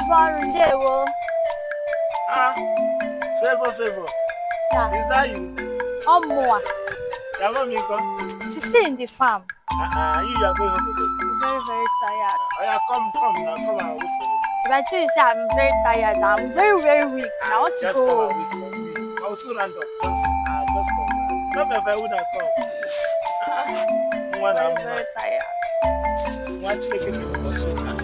born day, well. Ah, favor. Yeah. Is that you? More. Your mommy come? She's still in the farm. You are going home again. I'm very, very tired. Yeah, come now, come and wait for me. If I tell you, say I'm very tired. I'm very, very weak. I want to Just go come home. and wait for me. I will soon round up. Just come now. Not if I would have come. Very, very tired. Watch me get it for so time.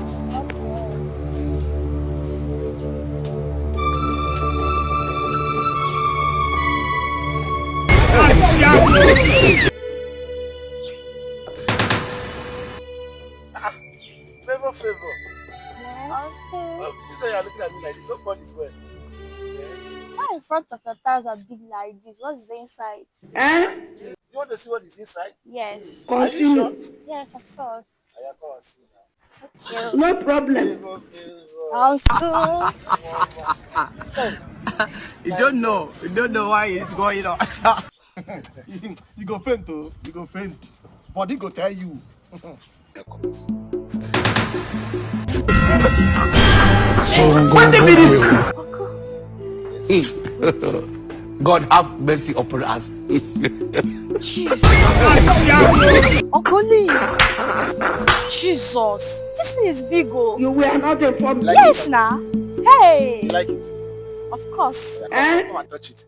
Favor. Yes. You say you're looking at me like this. Nobody's well. Yes. Why in front of your tires are big like this? What is inside? You want to see what is inside? Yes. Are you sure? Yes, of course. I come and see now. Yeah. No problem. Uncle. You don't know why it's going on. You go faint, oh. You go faint. Body go tell you. God have mercy upon us. Uncle Lee. Jesus. This thing is big, oh. You were not informed. Yes, nah. Hey. You like it? Of course. Come and touch it.